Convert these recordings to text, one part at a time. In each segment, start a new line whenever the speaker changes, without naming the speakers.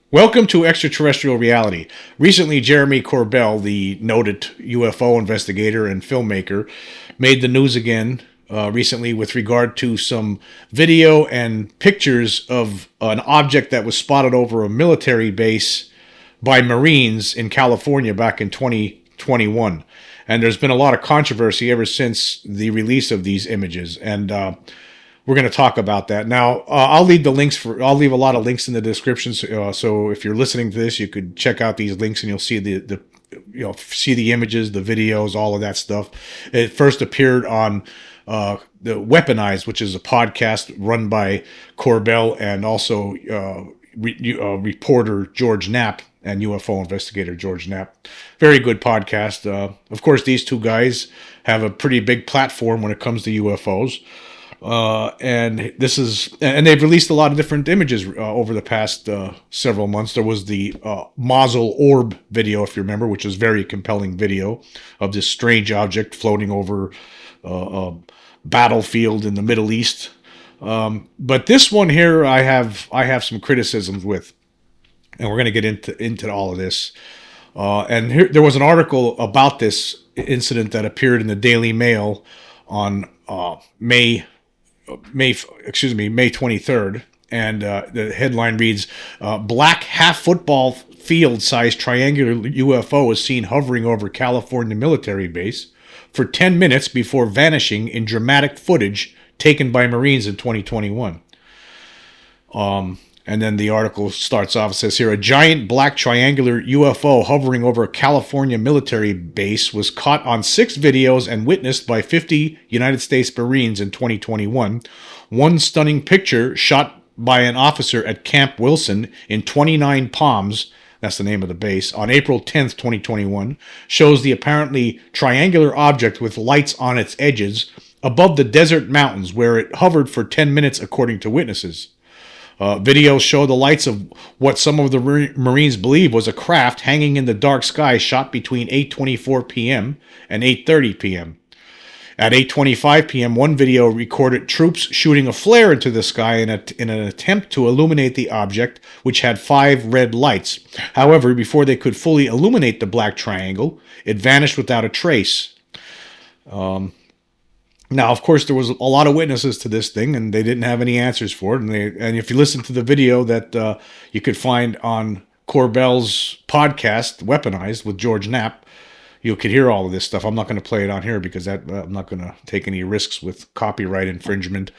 Welcome to Extraterrestrial Reality. Recently, Jeremy Corbell, the noted UFO investigator and filmmaker, made the news again recently with regard to some video and pictures of an object that was spotted over a military base by Marines in California back in 2021. And there's been a lot of controversy ever since the release of these images. And we're going to talk about that now. I'll leave a lot of links in the description. So if you're listening to this, you could check out these links and you'll see see the images, the videos, all of that stuff. It first appeared on the Weaponized, which is a podcast run by Corbell and also reporter George Knapp and UFO investigator George Knapp. Very good podcast. Of course, these two guys have a pretty big platform when it comes to UFOs. And they've released a lot of different images over the past several months. There was the Mosul orb video, if you remember, which is a very compelling video of this strange object floating over a battlefield in the Middle East. But this one here, I have some criticisms with, and we're going to get into all of this. And here there was an article about this incident that appeared in the Daily Mail on May 23rd, and the headline reads, black half football field sized triangular UFO is seen hovering over California military base for 10 minutes before vanishing in dramatic footage taken by Marines in 2021. And then the article starts off, it says here, a giant black triangular UFO hovering over a California military base was caught on 6 videos and witnessed by 50 United States Marines in 2021. One stunning picture shot by an officer at Camp Wilson in Twentynine Palms, that's the name of the base, on April 10th, 2021, shows the apparently triangular object with lights on its edges above the desert mountains where it hovered for 10 minutes according to witnesses. Videos show the lights of what some of the Marines believe was a craft hanging in the dark sky shot between 8:24 p.m. and 8:30 p.m. At 8:25 p.m., one video recorded troops shooting a flare into the sky in an attempt to illuminate the object, which had 5 red lights. However, before they could fully illuminate the black triangle, it vanished without a trace. Now, of course, there was a lot of witnesses to this thing, and they didn't have any answers for it. And if you listen to the video that you could find on Corbell's podcast, Weaponized, with George Knapp, you could hear all of this stuff. I'm not going to play it on here because I'm not going to take any risks with copyright infringement.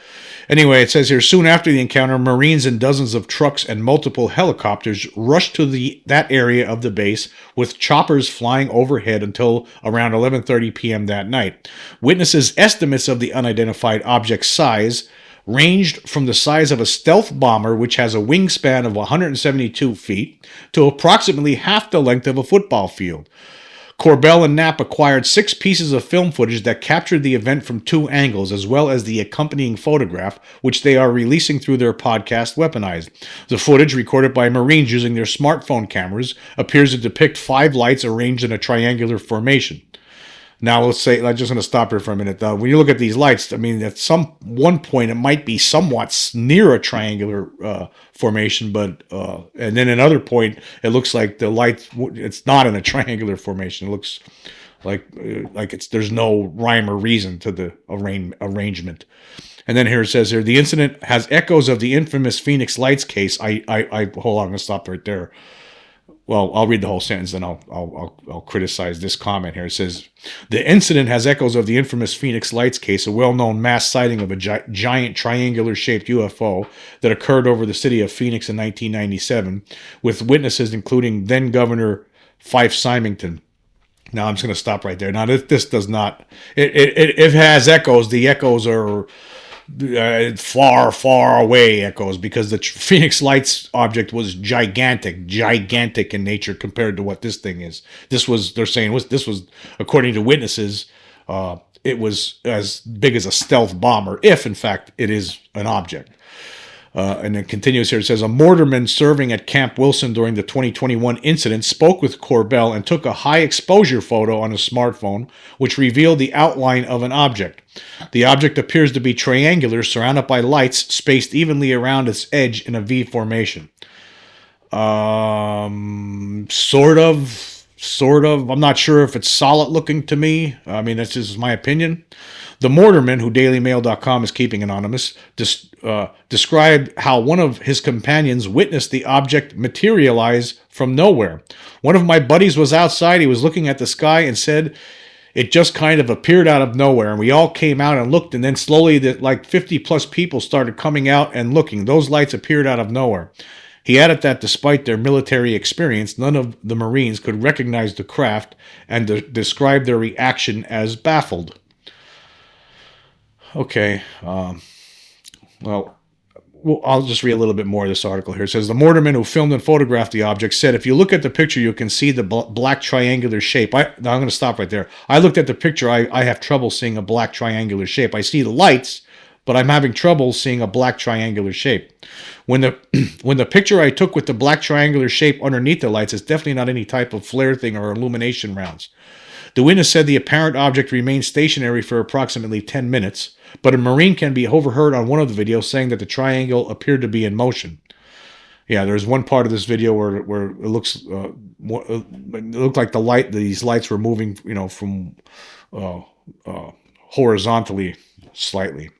Anyway, it says here, soon after the encounter, Marines and dozens of trucks and multiple helicopters rushed to that area of the base with choppers flying overhead until around 11:30 p.m. that night. Witnesses' estimates of the unidentified object's size ranged from the size of a stealth bomber, which has a wingspan of 172 feet, to approximately half the length of a football field. Corbell and Knapp acquired 6 pieces of film footage that captured the event from 2 angles, as well as the accompanying photograph, which they are releasing through their podcast, Weaponized. The footage, recorded by Marines using their smartphone cameras, appears to depict 5 lights arranged in a triangular formation. Now, I'm just going to stop here for a minute. When you look at these lights, I mean, at one point, it might be somewhat near a triangular formation, but and then another point, it looks like the light, it's not in a triangular formation. It looks like there's no rhyme or reason to the arrangement. And then here it says here, the incident has echoes of the infamous Phoenix Lights case. Hold on, I'm going to stop right there. Well, I'll read the whole sentence, and I'll criticize this comment here. It says, the incident has echoes of the infamous Phoenix Lights case, a well-known mass sighting of a giant triangular-shaped UFO that occurred over the city of Phoenix in 1997, with witnesses including then-Governor Fife Symington. Now, I'm just going to stop right there. Now, this does not... It has echoes. The echoes are... far, far away echoes, because the Phoenix Lights object was gigantic in nature compared to what this thing is. This was according to witnesses, it was as big as a stealth bomber, if in fact it is an object. And it continues here. It says, a mortarman serving at Camp Wilson during the 2021 incident spoke with Corbell and took a high-exposure photo on a smartphone, which revealed the outline of an object. The object appears to be triangular, surrounded by lights spaced evenly around its edge in a V formation. Sort of. I'm not sure if it's solid looking to me. I mean, that's just my opinion. The Mortarman, who DailyMail.com is keeping anonymous, described how one of his companions witnessed the object materialize from nowhere. One of my buddies was outside. He was looking at the sky and said it just kind of appeared out of nowhere. And we all came out and looked. And then slowly, like 50 plus people started coming out and looking. Those lights appeared out of nowhere. He added that despite their military experience, none of the Marines could recognize the craft and describe their reaction as baffled. Okay, well, I'll just read a little bit more of this article here. It says, the mortarman who filmed and photographed the object said, if you look at the picture, you can see the black triangular shape. Now I'm going to stop right there. I looked at the picture. I have trouble seeing a black triangular shape. I see the lights, but I'm having trouble seeing a black triangular shape. When the picture I took with the black triangular shape underneath the lights is definitely not any type of flare thing or illumination rounds. The witness said the apparent object remained stationary for approximately 10 minutes, but a Marine can be overheard on one of the videos saying that the triangle appeared to be in motion. Yeah, there's one part of this video where it looks it looked like these lights were moving, from horizontally slightly.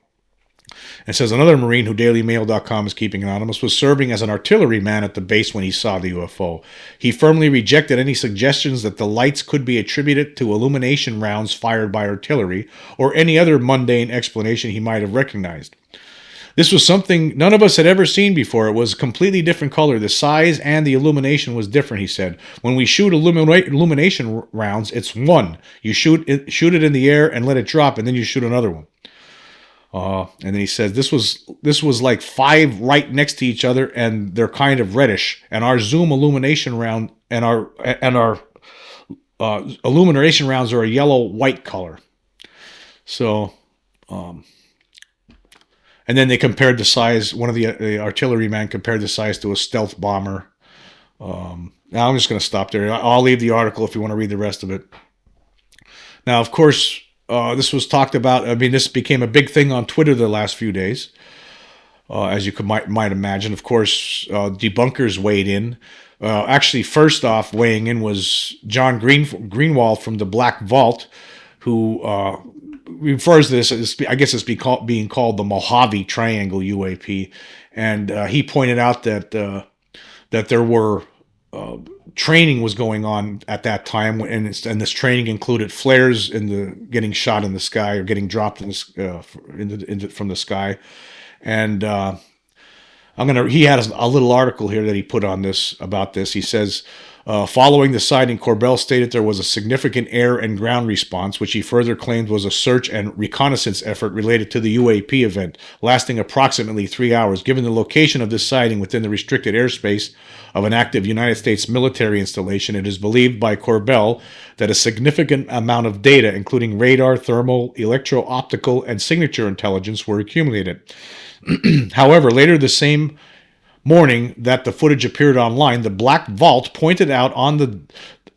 It says another Marine who DailyMail.com is keeping anonymous was serving as an artilleryman at the base when he saw the UFO. He firmly rejected any suggestions that the lights could be attributed to illumination rounds fired by artillery or any other mundane explanation he might have recognized. This was something none of us had ever seen before. It was a completely different color. The size and the illumination was different, he said. When we shoot illumination rounds, it's one. You shoot it in the air and let it drop, and then you shoot another one. And then he says this was like 5 right next to each other, and they're kind of reddish. And our zoom illumination round and our illumination rounds are a yellow-white color. So, and then they compared the size. One of the artilleryman compared the size to a stealth bomber. Now I'm just going to stop there. I'll leave the article if you want to read the rest of it. Now, of course. This was talked about. I mean, this became a big thing on Twitter the last few days, as you might imagine. Of course, debunkers weighed in. Actually, first off, weighing in was John Greenwald from the Black Vault, who refers to this as, I guess it's being called the Mojave Triangle UAP, and he pointed out that there were training was going on at that time, and this training included flares getting shot in the sky or getting dropped from the sky. And he had a little article here that he put on about this. He says, following the sighting, Corbell stated there was a significant air and ground response, which he further claimed was a search and reconnaissance effort related to the UAP event, lasting approximately 3 hours. Given the location of this sighting within the restricted airspace of an active United States military installation, it is believed by Corbell that a significant amount of data, including radar, thermal, electro-optical, and signature intelligence, were accumulated. However, later the same morning that the footage appeared online, the Black Vault pointed out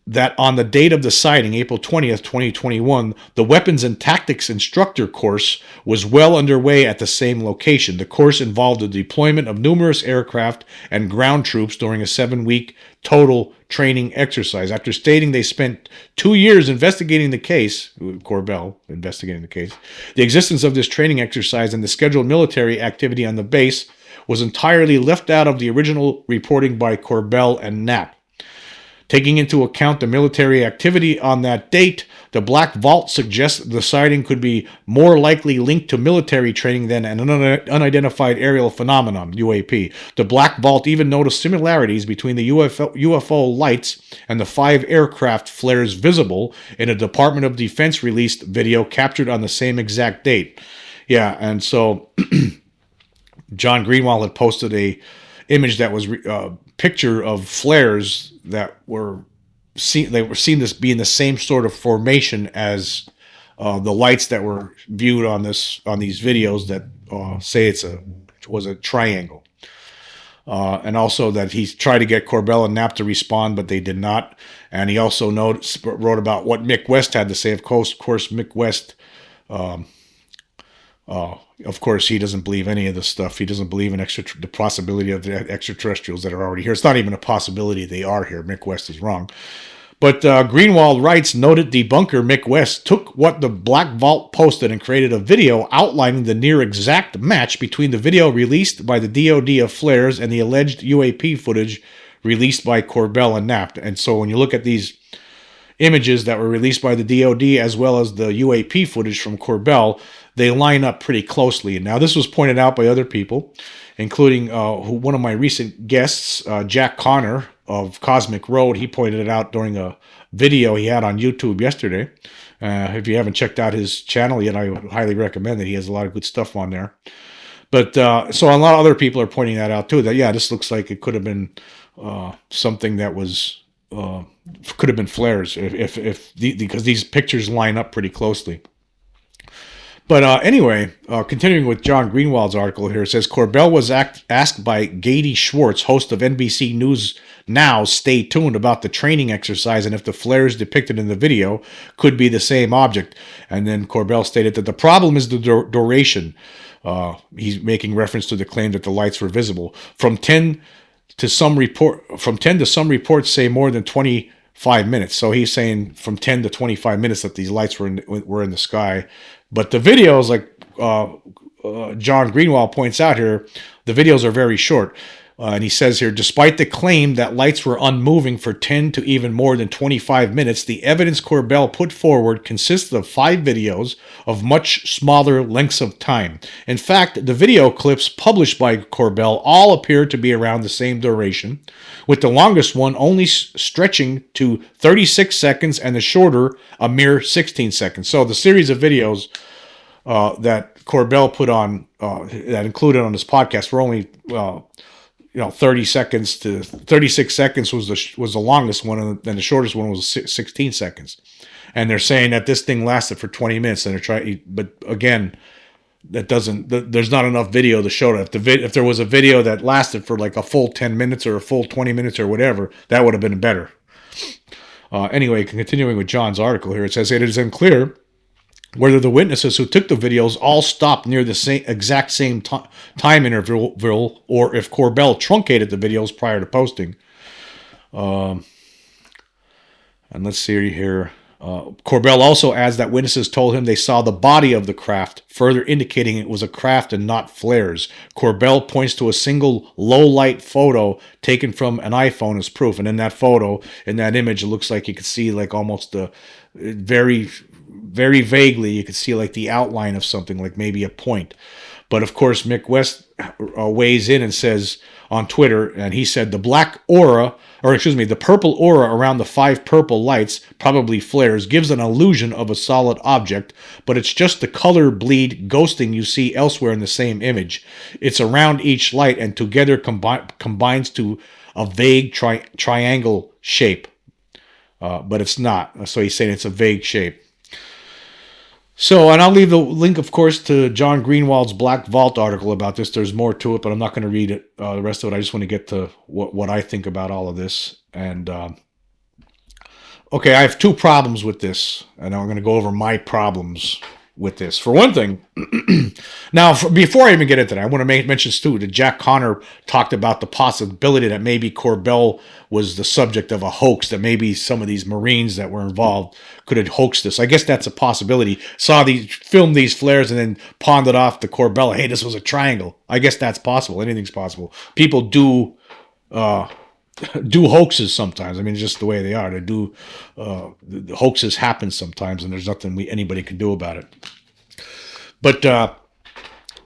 that on the date of the sighting, April 20th, 2021, the Weapons and Tactics Instructor course was well underway at the same location. The course involved the deployment of numerous aircraft and ground troops during a 7-week total training exercise. After stating they spent 2 years investigating the case, Corbell investigating the case, the existence of this training exercise and the scheduled military activity on the base was entirely left out of the original reporting by Corbell and Knapp. Taking into account the military activity on that date, the Black Vault suggests the sighting could be more likely linked to military training than an unidentified aerial phenomenon, UAP. The Black Vault even noticed similarities between the UFO lights and the 5 aircraft flares visible in a Department of Defense released video captured on the same exact date. Yeah, and so John Greenwald had posted a image that was a picture of flares that were seen. They were seen this being the same sort of formation as the lights that were viewed on these videos that say it was a triangle. And also that he tried to get Corbell and Knapp to respond, but they did not. And he also wrote about what Mick West had to say. Of course, Mick West Of course, he doesn't believe any of this stuff. He doesn't believe in the possibility of the extraterrestrials that are already here. It's not even a possibility they are here. Mick West is wrong. But Greenwald writes, noted debunker Mick West took what the Black Vault posted and created a video outlining the near exact match between the video released by the DoD of flares and the alleged UAP footage released by Corbell and Knapp. And so when you look at these images that were released by the DoD as well as the UAP footage from Corbell, they line up pretty closely. Now, this was pointed out by other people, including one of my recent guests, Jack Connor of Cosmic Road. He pointed it out during a video he had on YouTube yesterday. If you haven't checked out his channel yet, I would highly recommend it. He has a lot of good stuff on there. But so a lot of other people are pointing that out too, that, yeah, this looks like it could have been something that was could have been flares because these pictures line up pretty closely. But anyway, continuing with John Greenwald's article here, it says Corbell was asked by Gady Schwartz, host of NBC News Now, Stay Tuned, about the training exercise and if the flares depicted in the video could be the same object. And then Corbell stated that the problem is the duration. He's making reference to the claim that the lights were visible. From 10 to some reports say more than 25 minutes. So he's saying from 10 to 25 minutes that these lights were in the sky. But the videos, like John Greenwald points out here, the videos are very short. And he says here, despite the claim that lights were unmoving for 10 to even more than 25 minutes, the evidence Corbell put forward consisted of 5 videos of much smaller lengths of time. In fact, the video clips published by Corbell all appear to be around the same duration, with the longest one only stretching to 36 seconds and the shorter a mere 16 seconds. So the series of videos that Corbell put on, that included on his podcast, were only 30 seconds to 36 seconds was the longest one, and then the shortest one was 16 seconds. And they're saying that this thing lasted for 20 minutes, and they're trying. But again, there's not enough video to show that. If there was a video that lasted for like a full 10 minutes or a full 20 minutes or whatever, that would have been better. Anyway, continuing with John's article here, it says it is unclear whether the witnesses who took the videos all stopped near the exact same time interval, or if Corbell truncated the videos prior to posting. And let's see here. Corbell also adds that witnesses told him they saw the body of the craft, further indicating it was a craft and not flares. Corbell points to a single low-light photo taken from an iPhone as proof. And in that photo, in that image, it looks like you could see like almost very vaguely, you could see like the outline of something, like maybe a point. But of course, Mick West weighs in and says on Twitter, and he said the purple aura around the 5 purple lights, probably flares, gives an illusion of a solid object, but it's just the color bleed ghosting you see elsewhere in the same image. It's around each light and together combines to a vague triangle shape. But it's not. So he's saying it's a vague shape. So, and I'll leave the link, of course, to John Greenwald's Black Vault article about this. There's more to it, but I'm not going to read it. The rest of it, I just want to get to what I think about all of this. And, okay, I have 2 problems with this, and I'm going to go over my problems with this. For one thing, now, before I even get into that, I want to mention too that Jack Connor talked about the possibility that maybe Corbell was the subject of a hoax, that maybe some of these Marines that were involved could have hoaxed this. I guess that's a possibility. Filmed these flares and then pawned it off to Corbell. Hey, this was a triangle. I guess that's possible. Anything's possible. People do hoaxes sometimes. I mean, it's just the way they are. They do. The hoaxes happen sometimes, and there's nothing anybody can do about it. But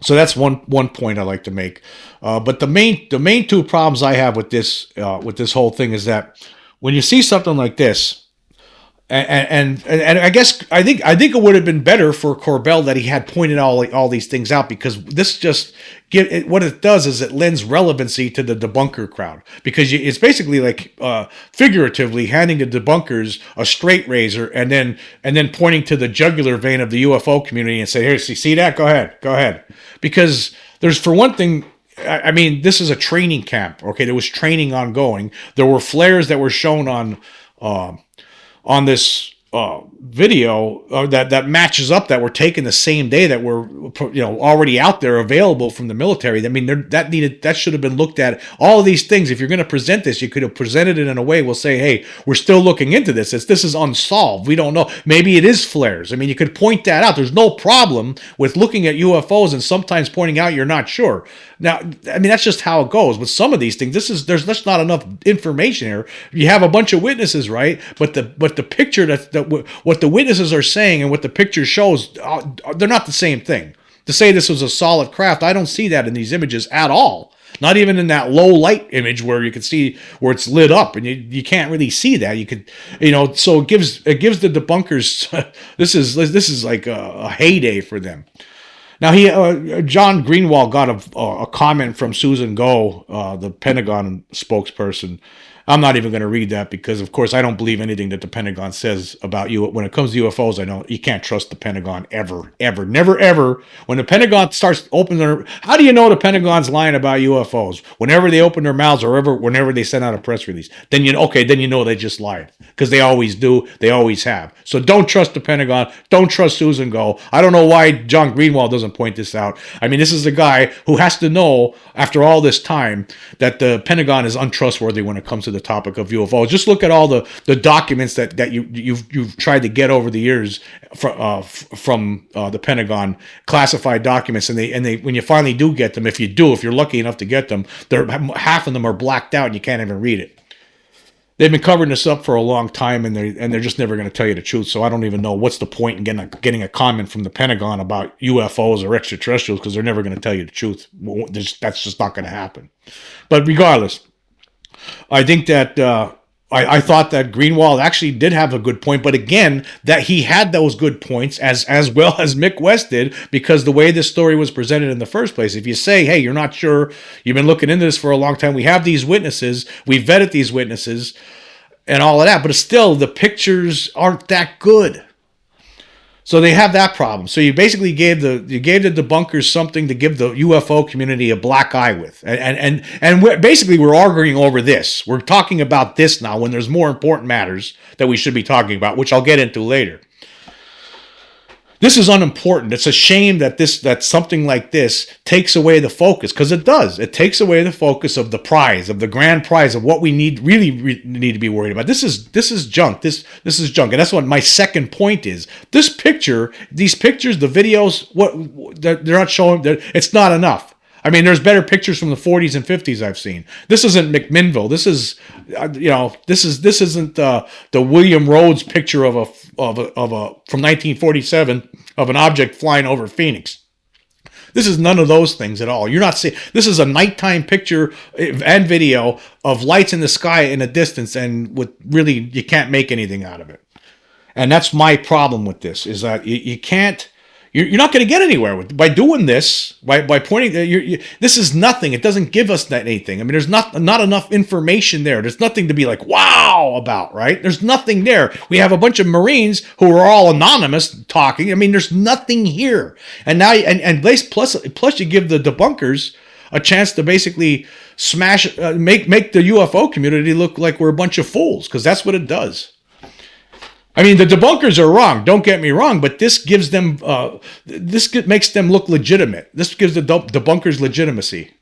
so that's one point I like to make. But the main 2 problems I have with this whole thing is that when you see something like this, and I guess I think it would have been better for Corbell that he had pointed all these things out, because this just what it does is it lends relevancy to the debunker crowd, because it's basically like figuratively handing the debunkers a straight razor and then pointing to the jugular vein of the UFO community and say, here, see that? Go ahead, because there's, for one thing, I mean, this is a training camp. Okay, there was training ongoing. There were flares that were shown on this video that matches up, that were taken the same day, that were already out there available from the military. I mean, that should have been looked at. All of these things, if you're going to present this, you could have presented it in a way. We'll say, hey, we're still looking into this. This is unsolved. We don't know. Maybe it is flares. I mean, you could point that out. There's no problem with looking at UFOs and sometimes pointing out you're not sure. Now, I mean, that's just how it goes with some of these things. There's just not enough information here. You have a bunch of witnesses, right? But the picture what the witnesses are saying and what the picture shows, they're not the same thing. To say this was a solid craft, I don't see that in these images at all. Not even in that low light image where you can see where it's lit up, and you can't really see that. You could, so it gives the debunkers this is like a heyday for them. Now John Greenwald got a comment from Susan Go, the Pentagon spokesperson. I'm not even going to read that because, of course, I don't believe anything that the Pentagon says about you. When it comes to UFOs, I know you can't trust the Pentagon ever, never, ever. When the Pentagon starts opening how do you know the Pentagon's lying about UFOs? Whenever they open their mouths or whenever they send out a press release, then you know they just lied, because they always do. They always have. So don't trust the Pentagon. Don't trust Susan Go. I don't know why John Greenwald doesn't point this out. I mean, this is a guy who has to know after all this time that the Pentagon is untrustworthy when it comes to the topic of UFOs. Just look at all the documents that you've tried to get over the years from the Pentagon, classified documents, and they when you finally do get them, if you're lucky enough to get them, half of them are blacked out and you can't even read it. They've been covering this up for a long time, and they're just never going to tell you the truth. So I don't even know what's the point in getting a comment from the Pentagon about UFOs or extraterrestrials, because they're never going to tell you the truth. That's just not going to happen. But regardless, I think that I thought that Greenwald actually did have a good point, but again, that he had those good points as well as Mick West did, because the way this story was presented in the first place. If you say, hey, you're not sure, you've been looking into this for a long time, we have these witnesses, we vetted these witnesses, and all of that, but still, the pictures aren't that good. So they have that problem. So you basically gave the debunkers something to give the UFO community a black eye with, and we're arguing over this. We're talking about this now when there's more important matters that we should be talking about, which I'll get into later. This is unimportant. It's a shame that something like this takes away the focus, because it does. It takes away the focus of the prize, of the grand prize, of what we really need to be worried about. This is junk. This is junk, and that's what my second point is. These pictures, the videos, what they're not showing. It's not enough. I mean, there's better pictures from the 40s and 50s I've seen. This isn't McMinnville. This is, this isn't the William Rhodes picture of a from 1947 of an object flying over Phoenix. This is none of those things at all. You're not seeing. This is a nighttime picture and video of lights in the sky in the distance, and with really you can't make anything out of it. And that's my problem with this, is that you can't. You're not going to get anywhere by doing this, by pointing. This is nothing. It doesn't give us anything. I mean, there's not enough information there. There's nothing to be like, wow, about, right? There's nothing there. We have a bunch of Marines who are all anonymous talking. I mean, there's nothing here. And now, plus you give the debunkers a chance to basically make the UFO community look like we're a bunch of fools, because that's what it does. I mean, the debunkers are wrong. Don't get me wrong, but this gives them, makes them look legitimate. This gives the debunkers legitimacy,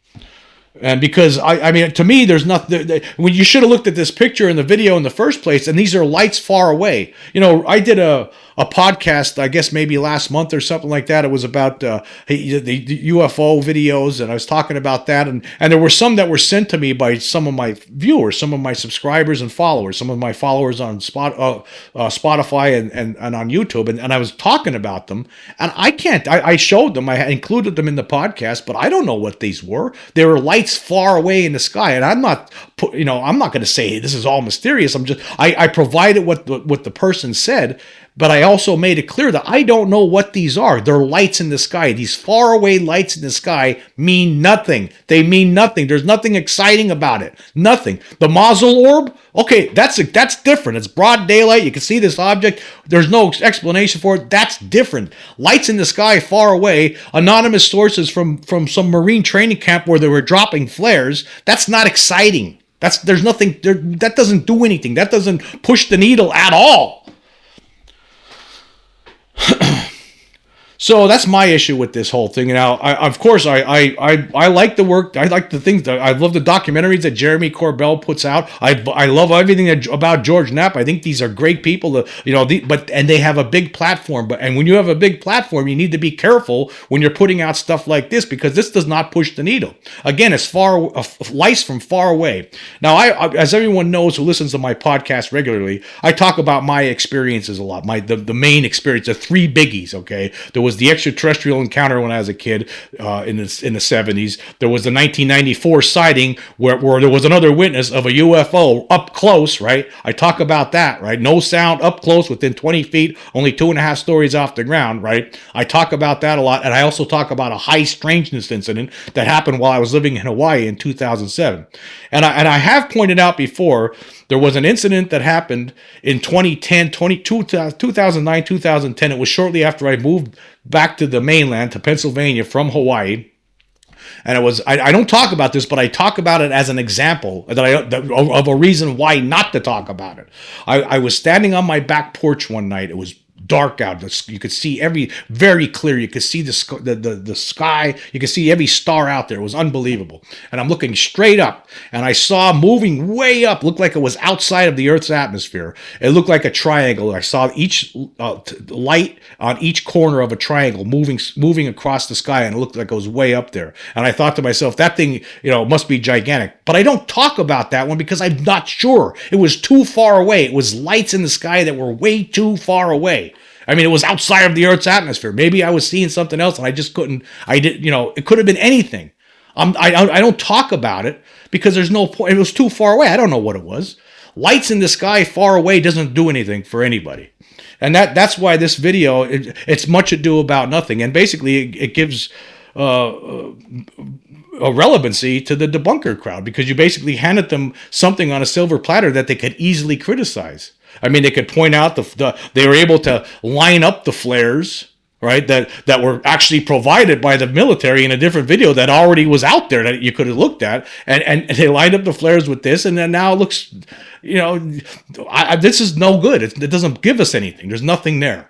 and because I mean, to me, there's nothing. When you should have looked at this picture in the video in the first place, and these are lights far away. I did a podcast, I guess maybe last month or something like that. It was about the UFO videos, and I was talking about that, and there were some that were sent to me by some of my viewers, some of my subscribers and followers, some of my followers on Spotify and on YouTube, and I was talking about them, and I showed them, I included them in the podcast, but I don't know what these were. They were lights far away in the sky, and I'm not going to say this is all mysterious. I provided what the person said. But I also made it clear that I don't know what these are. They're lights in the sky. These faraway lights in the sky mean nothing. They mean nothing. There's nothing exciting about it. Nothing. The Mosul orb, okay, that's different. It's broad daylight. You can see this object. There's no explanation for it. That's different. Lights in the sky far away, anonymous sources from some Marine training camp where they were dropping flares. That's not exciting. There's nothing there. That doesn't do anything. That doesn't push the needle at all. So that's my issue with this whole thing. Now, of course, I like the work. I like the things. I love the documentaries that Jeremy Corbell puts out. I love everything about George Knapp. I think these are great people. And they have a big platform. And when you have a big platform, you need to be careful when you're putting out stuff like this, because this does not push the needle. Again, it's lights from far away. Now, as everyone knows who listens to my podcast regularly, I talk about my experiences a lot. The main experience, the three biggies. Okay, there was the extraterrestrial encounter when I was a kid in the 70s. There was the 1994 sighting where there was another witness of a UFO up close, right? I talk about that, right? No sound, up close, within 20 feet, only 2.5 stories off the ground, right? I talk about that a lot, and I also talk about a high strangeness incident that happened while I was living in Hawaii in 2007. And I have pointed out before, there was an incident that happened in 2009, 2010. It was shortly after I moved back to the mainland, to Pennsylvania from Hawaii. And I don't talk about this, but I talk about it as an example of a reason why not to talk about it. I was standing on my back porch one night. It was dark out. You could see very clear. You could see the sky. You could see every star out there. It was unbelievable. And I'm looking straight up, and I saw moving way up, looked like it was outside of the Earth's atmosphere. It looked like a triangle. I saw each light on each corner of a triangle moving across the sky, and it looked like it was way up there. And I thought to myself, that thing, must be gigantic. But I don't talk about that one because I'm not sure. It was too far away. It was lights in the sky that were way too far away. I mean, it was outside of the Earth's atmosphere. Maybe I was seeing something else and I just couldn't. It could have been anything. I don't talk about it because there's no point. It was too far away. I don't know what it was. Lights in the sky far away doesn't do anything for anybody. And that's why this video, it's much ado about nothing. And basically, it gives a relevancy to the debunker crowd, because you basically handed them something on a silver platter that they could easily criticize. I mean, they could point out they were able to line up the flares, right, that were actually provided by the military in a different video that already was out there that you could have looked at, and they lined up the flares with this, and then now it looks, this is no good. It doesn't give us anything. There's nothing there.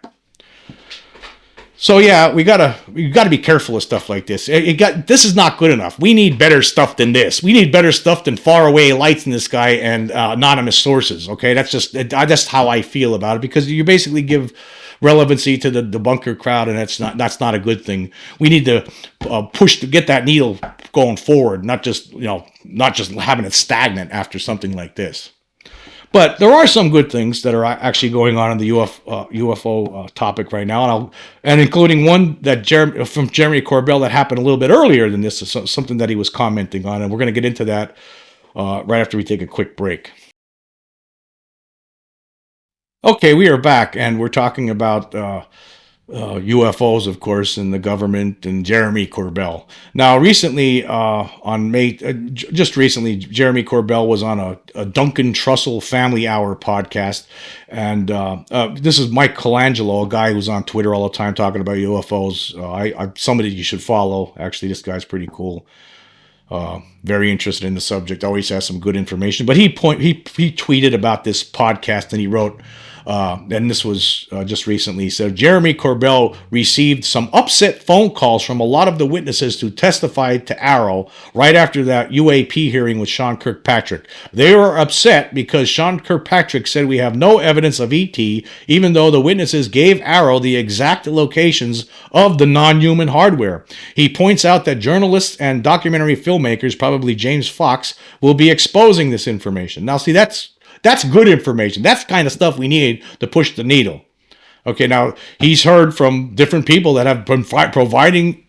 So yeah, we gotta be careful of stuff like this. This is not good enough. We need better stuff than this. We need better stuff than far away lights in the sky and anonymous sources. Okay, that's how I feel about it, because you basically give relevancy to the debunker crowd, and that's not a good thing. We need to push to get that needle going forward, not just having it stagnant after something like this. But there are some good things that are actually going on in the UFO topic right now, and including one that from Jeremy Corbell that happened a little bit earlier than this, something that he was commenting on, and we're going to get into that right after we take a quick break. Okay, we are back, and we're talking about UFOs, of course, and the government, and Jeremy Corbell. Now, recently, just recently, Jeremy Corbell was on a Duncan Trussell Family Hour podcast, and this is Mike Colangelo, a guy who's on Twitter all the time talking about UFOs. Somebody you should follow. Actually, this guy's pretty cool. Very interested in the subject. Always has some good information. But he tweeted about this podcast, and he wrote. And this was just recently. So Jeremy Corbell received some upset phone calls from a lot of the witnesses who testified to Arrow right after that UAP hearing with Sean Kirkpatrick. They were upset because Sean Kirkpatrick said we have no evidence of ET, even though the witnesses gave Arrow the exact locations of the non-human hardware. He points out that journalists and documentary filmmakers, probably James Fox, will be exposing this information. Now, see, that's good information. That's the kind of stuff we need to push the needle. Okay, now he's heard from different people that have been providing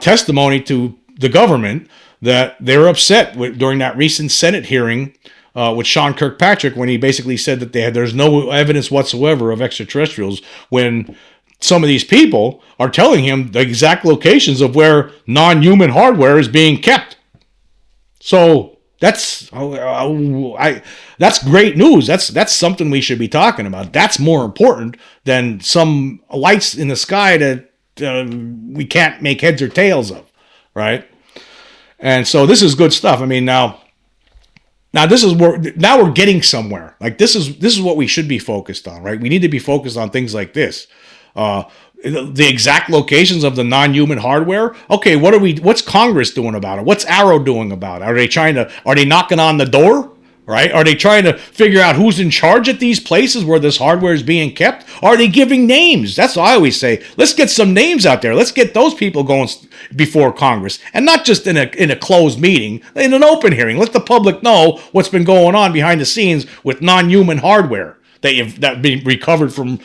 testimony to the government that they were upset during that recent Senate hearing with Sean Kirkpatrick, when he basically said that there's no evidence whatsoever of extraterrestrials, when some of these people are telling him the exact locations of where non-human hardware is being kept. So that's great news. That's something we should be talking about. That's more important than some lights in the sky that we can't make heads or tails of, right? And so this is good stuff. I mean, now we're getting somewhere. Like this is what we should be focused on, right? We need to be focused on things like this. the exact locations of the non-human hardware. Okay, what's Congress doing about it? What's Arrow doing about it? Are they knocking on the door? Right? Are they trying to figure out who's in charge at these places where this hardware is being kept? Are they giving names? That's what I always say. Let's get some names out there. Let's get those people going before Congress, and not just in a closed meeting, in an open hearing. Let the public know what's been going on behind the scenes with non-human hardware that been recovered from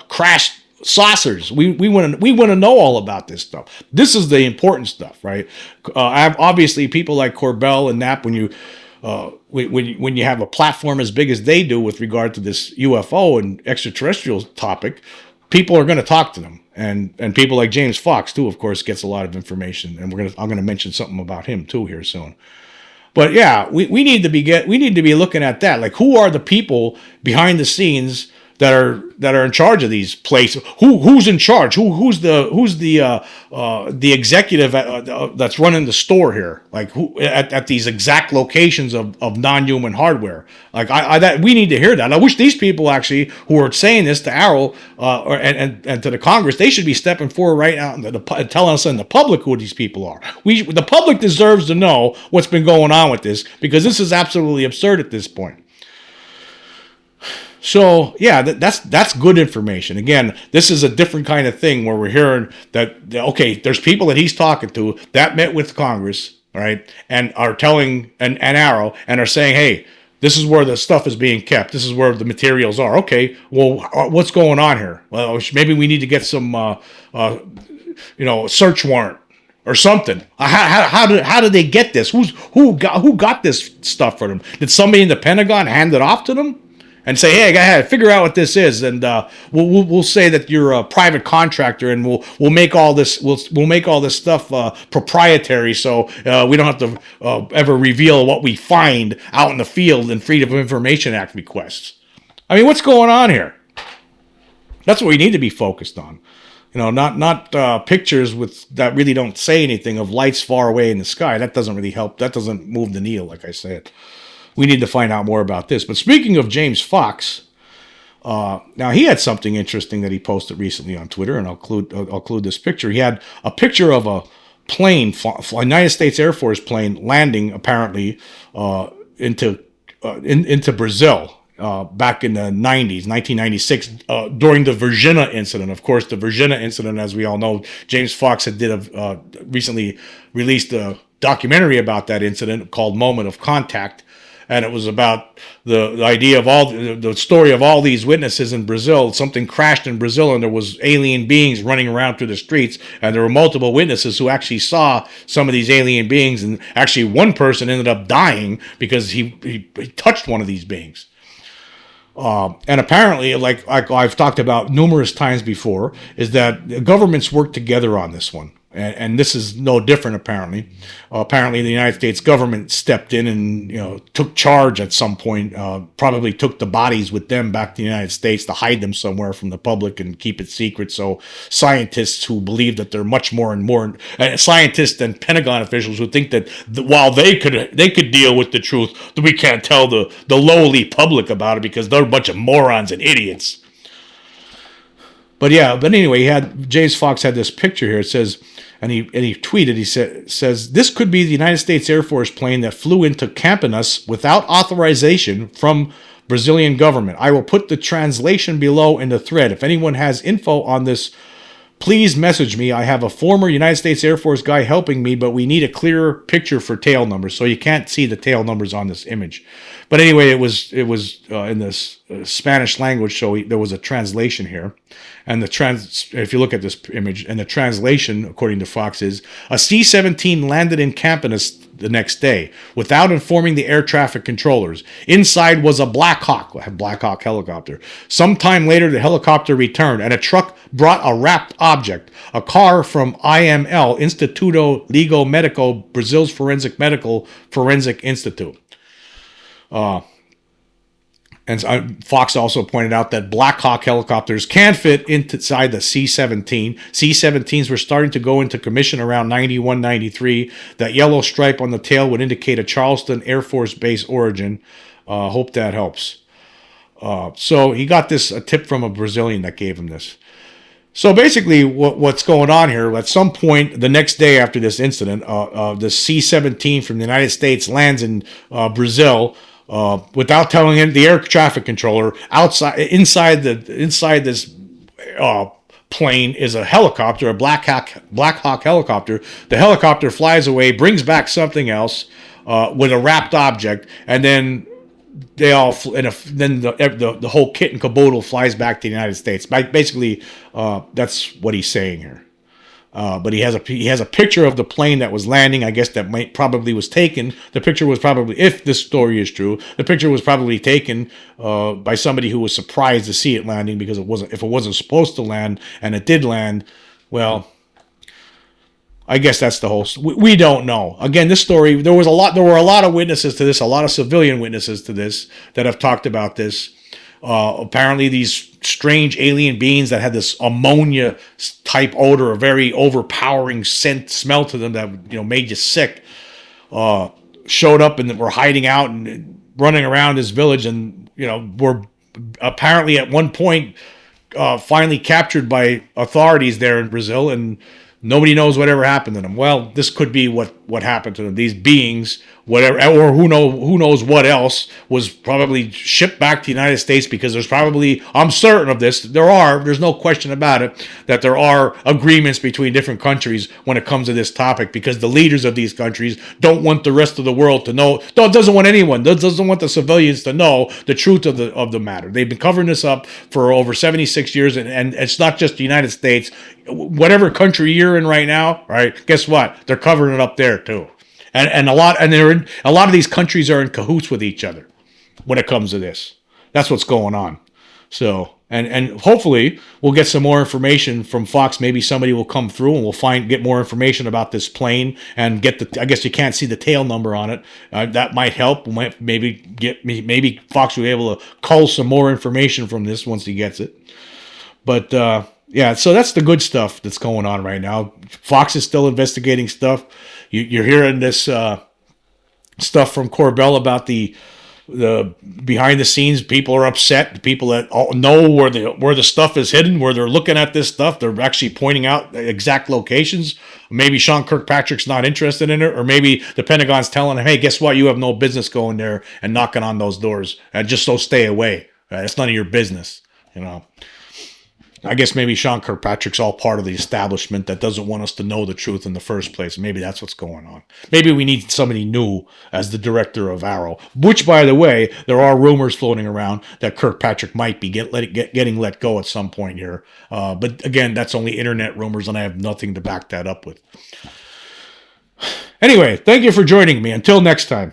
crashed saucers. We want to know all about this stuff. This is the important stuff, right? Obviously, people like Corbell and Knapp, when you have a platform as big as they do with regard to this UFO and extraterrestrial topic, people are going to talk to them, and people like James Fox too, of course, gets a lot of information, and I'm going to mention something about him too here soon. But yeah, we need to be looking at that. Like, who are the people behind the scenes that are in charge of these places? Who's in charge? Who's the executive that's running the store here? Like, who at these exact locations of non-human hardware? Like, we need to hear that. I wish these people actually who are saying this to Arrow and to the Congress, they should be stepping forward right now and telling us in the public who these people are. The public deserves to know what's been going on with this, because this is absolutely absurd at this point. So yeah, that's good information. Again, this is a different kind of thing where we're hearing that, okay, there's people that he's talking to that met with Congress, right, and are telling an Arrow and are saying, hey, this is where the stuff is being kept. This is where the materials are. Okay, well, what's going on here? Well, maybe we need to get some, search warrant or something. How did they get this? Who got this stuff for them? Did somebody in the Pentagon hand it off to them and say, hey, go ahead, figure out what this is, and we'll say that you're a private contractor, and we'll make all this we'll make all this stuff proprietary, so we don't have to ever reveal what we find out in the field in Freedom of Information Act requests. I mean, what's going on here? That's what we need to be focused on. Not pictures that really don't say anything of lights far away in the sky. That doesn't really help. That doesn't move the needle, like I said. We need to find out more about this. But speaking of James Fox, now he had something interesting that he posted recently on Twitter, and I'll include this picture. He had a picture of a plane, a United States Air Force plane, landing apparently into Brazil back in the 90s, 1996, during the Virginia incident. Of course, the Virginia incident, as we all know, James Fox had recently released a documentary about that incident called Moment of Contact. And it was about the idea of the story of all these witnesses in Brazil. Something crashed in Brazil, and there was alien beings running around through the streets. And there were multiple witnesses who actually saw some of these alien beings. And actually, one person ended up dying because he touched one of these beings. And apparently, like I've talked about numerous times before, is that governments work together on this one. And this is no different, apparently. Apparently, the United States government stepped in and took charge at some point. Probably took the bodies with them back to the United States to hide them somewhere from the public and keep it secret. So scientists who believe that they're much more and more scientists and Pentagon officials who think that while they could deal with the truth, that we can't tell the lowly public about it because they're a bunch of morons and idiots. But anyway, James Fox had this picture here. It says, and he tweeted, he says, this could be the United States Air Force plane that flew into Campinas without authorization from Brazilian government. I will put the translation below in the thread. If anyone has info on this, please message me. I have a former United States Air Force guy helping me, but we need a clearer picture for tail numbers. So you can't see the tail numbers on this image. But anyway, it was in this Spanish language, so there was a translation here. And if you look at this image, and the translation, according to Fox, is a C-17 landed in Campinas the next day without informing the air traffic controllers. Inside was a Black Hawk helicopter. Sometime later, the helicopter returned, and a truck brought a wrapped object, a car from IML, Instituto Ligo Medico, Brazil's Forensic Institute. And Fox also pointed out that Black Hawk helicopters can fit inside the C-17. C-17s were starting to go into commission around 91, 93. That yellow stripe on the tail would indicate a Charleston Air Force Base origin. Hope that helps. So he got a tip from a Brazilian that gave him this. So basically, what's going on here? At some point, the next day after this incident, the C-17 from the United States lands in Brazil without telling him, the air traffic controller inside this plane is a helicopter, a Black Hawk helicopter. The helicopter flies away, brings back something else with a wrapped object, and then they all then the whole kit and caboodle flies back to the United States. Basically, that's what he's saying here. But he has a picture of the plane that was landing. I guess that probably was taken. The picture was probably, if this story is true, the picture was probably taken by somebody who was surprised to see it landing, because if it wasn't supposed to land and it did land, well, I guess that's the whole. We don't know. Again, this story, there were a lot of witnesses to this, a lot of civilian witnesses to this that have talked about this. Apparently, these strange alien beings that had this ammonia type odor, a very overpowering smell to them that made you sick, showed up and were hiding out and running around this village, and were apparently at one point finally captured by authorities there in Brazil, and nobody knows whatever happened to them. Well, this could be what happened to them. These beings, whatever, or who knows what else, was probably shipped back to the United States, because there's probably, I'm certain of this, there's no question about it, that there are agreements between different countries when it comes to this topic, because the leaders of these countries don't want the rest of the world to know, doesn't want the civilians to know the truth of the matter. They've been covering this up for over 76 years, and it's not just the United States. Whatever country you're in right now, right? Guess what? They're covering it up there too, and a lot of these countries are in cahoots with each other when it comes to this. That's what's going on. So, and hopefully we'll get some more information from Fox. Maybe somebody will come through and we'll get more information about this plane and I guess you can't see the tail number on it. That might help. Maybe Fox will be able to cull some more information from this once he gets it. But yeah, so that's the good stuff that's going on right now. Fox is still investigating stuff. You're hearing this stuff from Corbell about the behind the scenes. People are upset. The people that know where the stuff is hidden, where they're looking at this stuff, they're actually pointing out the exact locations. Maybe Sean Kirkpatrick's not interested in it, or maybe the Pentagon's telling him, "Hey, guess what? You have no business going there and knocking on those doors. Just so stay away. It's none of your business." I guess maybe Sean Kirkpatrick's all part of the establishment that doesn't want us to know the truth in the first place. Maybe that's what's going on. Maybe we need somebody new as the director of Arrow, which, by the way, there are rumors floating around that Kirkpatrick might be getting let go at some point here. But again, that's only internet rumors, and I have nothing to back that up with. Anyway, thank you for joining me. Until next time.